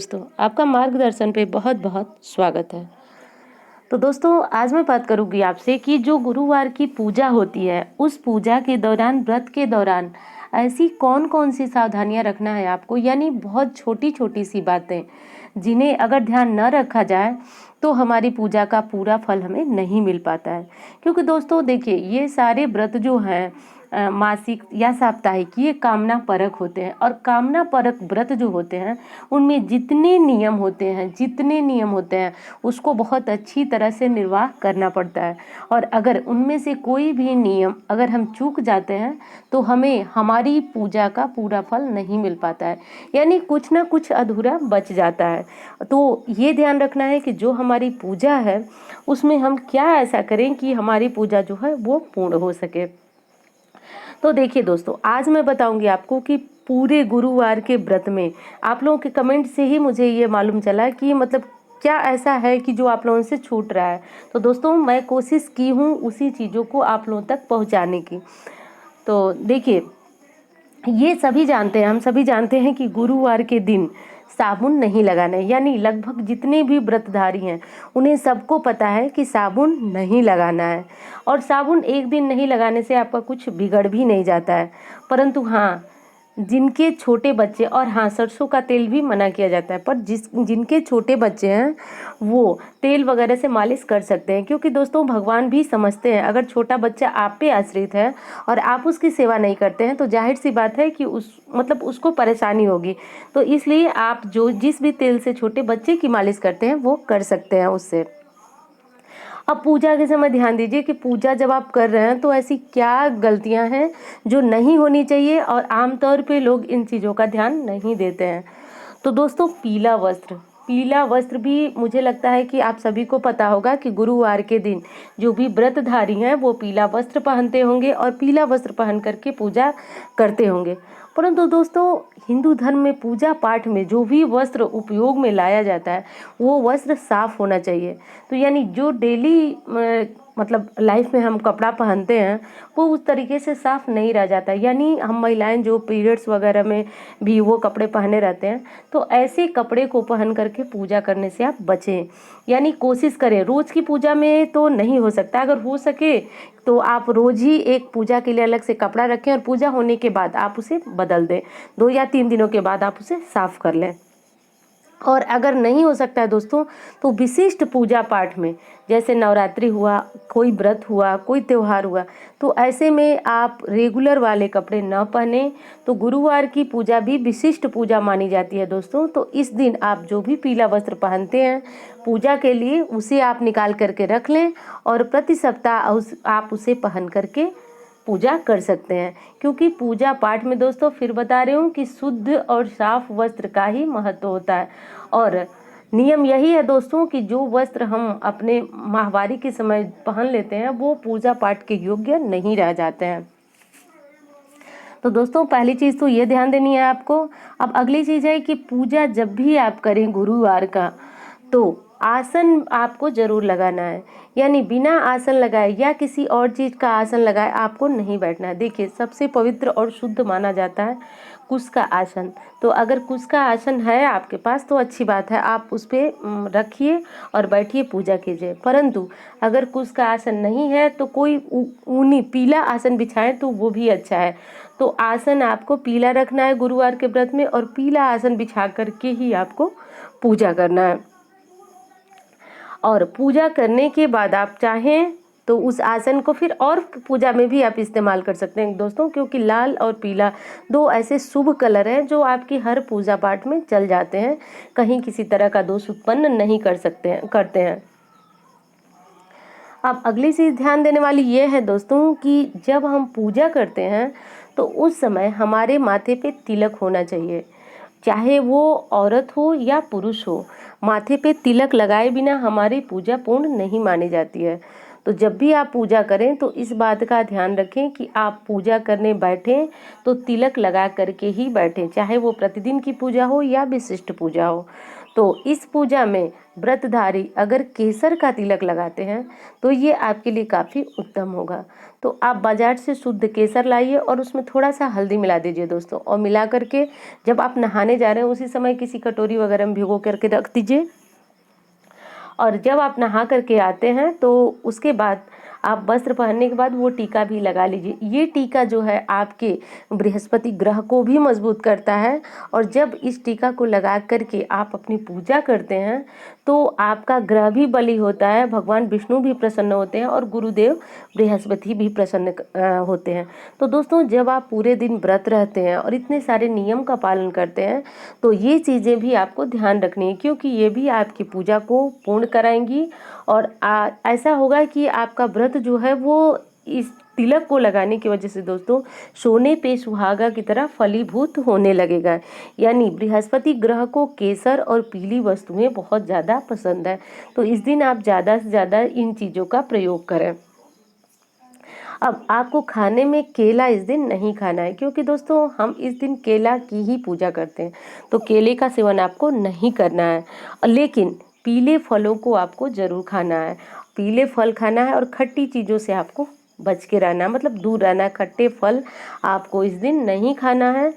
दोस्तों, आपका मार्गदर्शन पे बहुत बहुत स्वागत है। तो दोस्तों, आज मैं बात करूंगी आपसे कि जो गुरुवार की पूजा होती है, उस पूजा के दौरान, व्रत के दौरान ऐसी कौन कौन सी सावधानियां रखना है आपको, यानी बहुत छोटी छोटी सी बातें जिन्हें अगर ध्यान न रखा जाए तो हमारी पूजा का पूरा फल हमें नहीं मिल पाता है। क्योंकि दोस्तों देखिए, ये सारे व्रत जो हैं मासिक या साप्ताहिक, ये कामना परक होते हैं। और कामना परक व्रत जो होते हैं, उनमें जितने नियम होते हैं उसको बहुत अच्छी तरह से निर्वाह करना पड़ता है। और अगर उनमें से कोई भी नियम अगर हम चूक जाते हैं तो हमें हमारी पूजा का पूरा फल नहीं मिल पाता है, यानी कुछ ना कुछ अधूरा बच जाता है। तो ये ध्यान रखना है कि जो हमारी पूजा है उसमें हम क्या ऐसा करें कि हमारी पूजा जो है वो पूर्ण हो सके। तो देखिए दोस्तों, आज मैं बताऊंगी आपको कि पूरे गुरुवार के व्रत में आप लोगों के कमेंट से ही मुझे ये मालूम चला कि मतलब क्या ऐसा है कि जो आप लोगों से छूट रहा है। तो दोस्तों, मैं कोशिश की हूँ उसी चीज़ों को आप लोगों तक पहुँचाने की। तो देखिए, ये सभी जानते हैं, हम सभी जानते हैं कि गुरुवार के दिन साबुन नहीं लगाना है, यानी लगभग जितने भी व्रतधारी हैं उन्हें सबको पता है कि साबुन नहीं लगाना है। और साबुन एक दिन नहीं लगाने से आपका कुछ बिगड़ भी नहीं जाता है। परंतु हाँ, जिनके छोटे बच्चे, और हाँ, सरसों का तेल भी मना किया जाता है, पर जिनके छोटे बच्चे हैं वो तेल वगैरह से मालिश कर सकते हैं। क्योंकि दोस्तों, भगवान भी समझते हैं, अगर छोटा बच्चा आप पे आश्रित है और आप उसकी सेवा नहीं करते हैं तो जाहिर सी बात है कि उसको परेशानी होगी। तो इसलिए आप जो जिस भी तेल से छोटे बच्चे की मालिश करते हैं वो कर सकते हैं उससे। अब पूजा के समय ध्यान दीजिए कि पूजा जब आप कर रहे हैं तो ऐसी क्या गलतियां हैं जो नहीं होनी चाहिए, और आमतौर पे लोग इन चीज़ों का ध्यान नहीं देते हैं। तो दोस्तों, पीला वस्त्र भी मुझे लगता है कि आप सभी को पता होगा कि गुरुवार के दिन जो भी व्रतधारी हैं वो पीला वस्त्र पहनते होंगे और पीला वस्त्र पहन करके पूजा करते होंगे। परंतु दोस्तों, हिंदू धर्म में पूजा पाठ में जो भी वस्त्र उपयोग में लाया जाता है वो वस्त्र साफ होना चाहिए। तो यानी जो डेली मतलब लाइफ में हम कपड़ा पहनते हैं वो उस तरीके से साफ नहीं रह जाता। यानी हम महिलाएं जो पीरियड्स वगैरह में भी वो कपड़े पहने रहते हैं, तो ऐसे कपड़े को पहन करके पूजा करने से आप बचें। यानी कोशिश करें, रोज़ की पूजा में तो नहीं हो सकता, अगर हो सके तो आप रोज़ ही एक पूजा के लिए अलग से कपड़ा रखें और पूजा होने के बाद आप उसे बदल दें। 2 या 3 दिनों के बाद आप उसे साफ कर लें। और अगर नहीं हो सकता है दोस्तों, तो विशिष्ट पूजा पाठ में, जैसे नवरात्रि हुआ, कोई व्रत हुआ, कोई त्यौहार हुआ, तो ऐसे में आप रेगुलर वाले कपड़े न पहने। तो गुरुवार की पूजा भी विशिष्ट पूजा मानी जाती है दोस्तों। तो इस दिन आप जो भी पीला वस्त्र पहनते हैं पूजा के लिए, उसे आप निकाल करके रख लें और प्रति सप्ताह आप उसे पहन करके पूजा कर सकते हैं। क्योंकि पूजा पाठ में दोस्तों, फिर बता रही हूँ कि शुद्ध और साफ वस्त्र का ही महत्व होता है। और नियम यही है दोस्तों कि जो वस्त्र हम अपने माहवारी के समय पहन लेते हैं वो पूजा पाठ के योग्य नहीं रह जाते हैं। तो दोस्तों, पहली चीज़ तो ये ध्यान देनी है आपको। अब अगली चीज़ है कि पूजा जब भी आप करें गुरुवार का, तो आसन आपको जरूर लगाना है। यानी बिना आसन लगाए या किसी और चीज़ का आसन लगाए आपको नहीं बैठना है। देखिए, सबसे पवित्र और शुद्ध माना जाता है कुश का आसन। तो अगर कुश का आसन है आपके पास तो अच्छी बात है, आप उस पर रखिए और बैठिए, पूजा कीजिए। परंतु अगर कुश का आसन नहीं है तो कोई ऊनी पीला आसन बिछाएं तो वो भी अच्छा है। तो आसन आपको पीला रखना है गुरुवार के व्रत में, और पीला आसन बिछा करके ही आपको पूजा करना है। और पूजा करने के बाद आप चाहें तो उस आसन को फिर और पूजा में भी आप इस्तेमाल कर सकते हैं दोस्तों। क्योंकि लाल और पीला दो ऐसे शुभ कलर हैं जो आपकी हर पूजा पाठ में चल जाते हैं, कहीं किसी तरह का दोष उत्पन्न नहीं करते हैं। अब अगली चीज़ ध्यान देने वाली ये है दोस्तों कि जब हम पूजा करते हैं तो उस समय हमारे माथे पे तिलक होना चाहिए। चाहे वो औरत हो या पुरुष हो, माथे पे तिलक लगाए बिना हमारी पूजा पूर्ण नहीं मानी जाती है। तो जब भी आप पूजा करें तो इस बात का ध्यान रखें कि आप पूजा करने बैठें तो तिलक लगा करके ही बैठें, चाहे वो प्रतिदिन की पूजा हो या विशिष्ट पूजा हो। तो इस पूजा में व्रतधारी अगर केसर का तिलक लगाते हैं तो ये आपके लिए काफ़ी उत्तम होगा। तो आप बाजार से शुद्ध केसर लाइए और उसमें थोड़ा सा हल्दी मिला दीजिए दोस्तों, और मिला करके जब आप नहाने जा रहे हैं उसी समय किसी कटोरी वगैरह में भिगो करके रख दीजिए। और जब आप नहा करके आते हैं तो उसके बाद आप वस्त्र पहनने के बाद वो टीका भी लगा लीजिए। ये टीका जो है आपके बृहस्पति ग्रह को भी मजबूत करता है, और जब इस टीका को लगा करके आप अपनी पूजा करते हैं तो आपका ग्रह भी बली होता है, भगवान विष्णु भी प्रसन्न होते हैं और गुरुदेव बृहस्पति भी प्रसन्न होते हैं। तो दोस्तों, जब आप पूरे दिन व्रत रहते हैं और इतने सारे नियम का पालन करते हैं तो ये चीज़ें भी आपको ध्यान रखनी है, क्योंकि ये भी आपकी पूजा को पूर्ण कराएंगी। और ऐसा होगा कि आपका व्रत जो है वो इस तिलक को लगाने की वजह से दोस्तों सोने पे सुहागा की तरह फलीभूत होने लगेगा। यानी बृहस्पति ग्रह को केसर और पीली वस्तुएं बहुत ज़्यादा पसंद है, तो इस दिन आप ज़्यादा से ज़्यादा इन चीज़ों का प्रयोग करें। अब आपको खाने में केला इस दिन नहीं खाना है, क्योंकि दोस्तों हम इस दिन केला की ही पूजा करते हैं, तो केले का सेवन आपको नहीं करना है। लेकिन पीले फलों को आपको ज़रूर खाना है, पीले फल खाना है, और खट्टी चीज़ों से आपको बच के रहना है, मतलब दूर रहना है। खट्टे फल आपको इस दिन नहीं खाना है।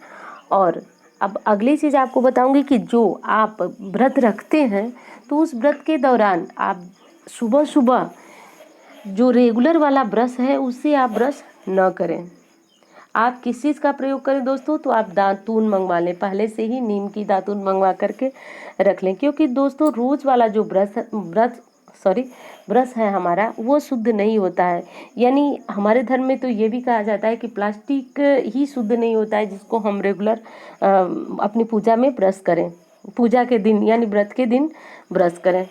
और अब अगली चीज़ आपको बताऊंगी कि जो आप व्रत रखते हैं तो उस व्रत के दौरान आप सुबह सुबह जो रेगुलर वाला ब्रश है उससे आप ब्रश न करें। आप किस चीज़ का प्रयोग करें दोस्तों, तो आप दातून मंगवा लें, पहले से ही नीम की दातून मंगवा करके रख लें, क्योंकि दोस्तों रोज़ वाला जो ब्रश है हमारा वो शुद्ध नहीं होता है। यानी हमारे धर्म में तो ये भी कहा जाता है कि प्लास्टिक ही शुद्ध नहीं होता है जिसको हम रेगुलर अपनी पूजा में ब्रश करें, पूजा के दिन यानी व्रत के दिन ब्रश करें।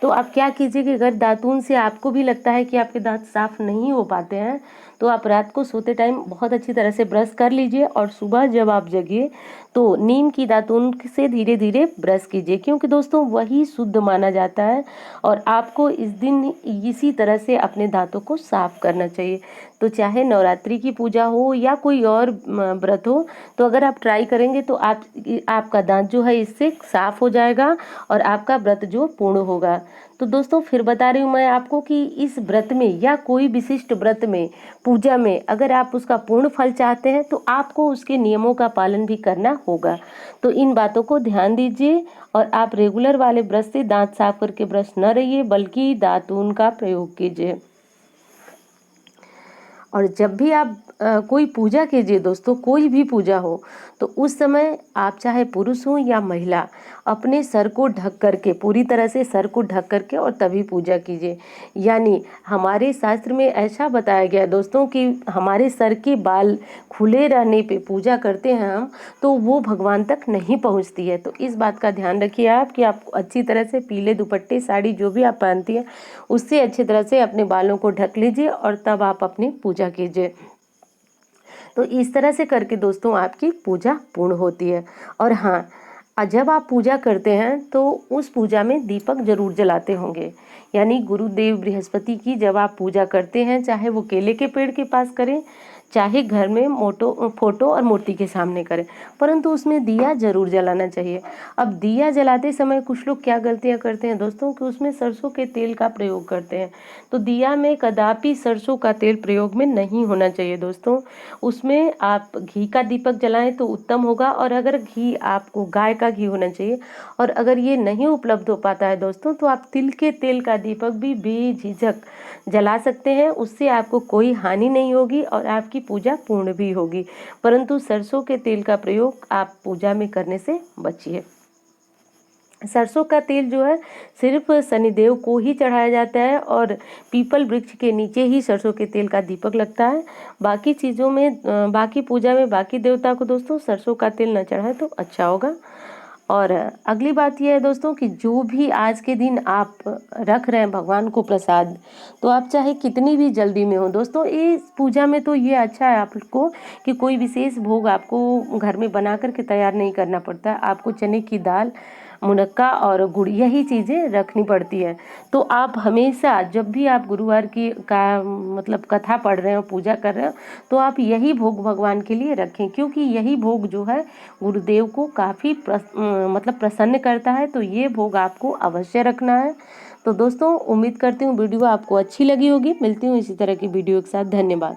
तो आप क्या कीजिए कि अगर दातून से आपको भी लगता है कि आपके दांत साफ नहीं हो पाते हैं तो आप रात को सोते टाइम बहुत अच्छी तरह से ब्रश कर लीजिए, और सुबह जब आप जगिए तो नीम की दातून से धीरे धीरे ब्रश कीजिए, क्योंकि दोस्तों वही शुद्ध माना जाता है और आपको इस दिन इसी तरह से अपने दांतों को साफ करना चाहिए। तो चाहे नवरात्रि की पूजा हो या कोई और व्रत हो, तो अगर आप ट्राई करेंगे तो आपका दांत जो है इससे साफ हो जाएगा और आपका व्रत जो पूर्ण होगा। तो दोस्तों फिर बता रही हूँ मैं आपको कि इस व्रत में या कोई विशिष्ट व्रत में, पूजा में, अगर आप उसका पूर्ण फल चाहते हैं तो आपको उसके नियमों का पालन भी करना होगा। तो इन बातों को ध्यान दीजिए और आप रेगुलर वाले ब्रश से दांत साफ करके ब्रश न रहिए, बल्कि दातून का प्रयोग कीजिए। और जब भी आप कोई पूजा कीजिए दोस्तों, कोई भी पूजा हो, तो उस समय आप चाहे पुरुष हो या महिला अपने सर को ढक करके, पूरी तरह से सर को ढक करके और तभी पूजा कीजिए। यानी हमारे शास्त्र में ऐसा बताया गया दोस्तों कि हमारे सर के बाल खुले रहने पे पूजा करते हैं हम, तो वो भगवान तक नहीं पहुंचती है। तो इस बात का ध्यान रखिए आप कि आप अच्छी तरह से पीले दुपट्टे, साड़ी जो भी आप पहनती हैं उससे अच्छी तरह से अपने बालों को ढक लीजिए और तब आप अपनी पूजा कीजिए। तो इस तरह से करके दोस्तों आपकी पूजा पूर्ण होती है। और हाँ, जब आप पूजा करते हैं तो उस पूजा में दीपक जरूर जलाते होंगे। यानी गुरुदेव बृहस्पति की जब आप पूजा करते हैं, चाहे वो केले के पेड़ के पास करें, चाहे घर में फोटो और मूर्ति के सामने करें, परंतु उसमें दिया जरूर जलाना चाहिए। अब दिया जलाते समय कुछ लोग क्या गलतियां करते हैं दोस्तों कि उसमें सरसों के तेल का प्रयोग करते हैं। तो दिया में कदापि सरसों का तेल प्रयोग में नहीं होना चाहिए दोस्तों। उसमें आप घी का दीपक जलाएं तो उत्तम होगा, और अगर घी आपको गाय का घी होना चाहिए, और अगर ये नहीं उपलब्ध हो पाता है दोस्तों तो आप तिल के तेल का दीपक भी बेझिझक जला सकते हैं। उससे आपको कोई हानि नहीं होगी और आपकी पूजा पूर्ण भी होगी, परंतु सरसों के तेल का प्रयोग आप पूजा में करने से बचिए। सरसों का तेल जो है सिर्फ शनिदेव को ही चढ़ाया जाता है और पीपल वृक्ष के नीचे ही सरसों के तेल का दीपक लगता है। बाकी चीज़ों में, बाकी पूजा में बाकी देवता को दोस्तों सरसों का तेल न चढ़ाए तो अच्छा होगा। और अगली बात यह है दोस्तों कि जो भी आज के दिन आप रख रहे हैं भगवान को प्रसाद, तो आप चाहे कितनी भी जल्दी में हो दोस्तों, इस पूजा में तो ये अच्छा है आपको कि कोई विशेष भोग आपको घर में बना करके तैयार नहीं करना पड़ता है। आपको चने की दाल मुनक्का और गुड़, यही चीज़ें रखनी पड़ती है। तो आप हमेशा जब भी आप गुरुवार की का मतलब कथा पढ़ रहे हो, पूजा कर रहे हो, तो आप यही भोग भगवान के लिए रखें, क्योंकि यही भोग जो है गुरुदेव को काफ़ी मतलब प्रसन्न करता है। तो ये भोग आपको अवश्य रखना है। तो दोस्तों, उम्मीद करती हूँ वीडियो आपको अच्छी लगी होगी। मिलती हूँ इसी तरह की वीडियो के साथ। धन्यवाद।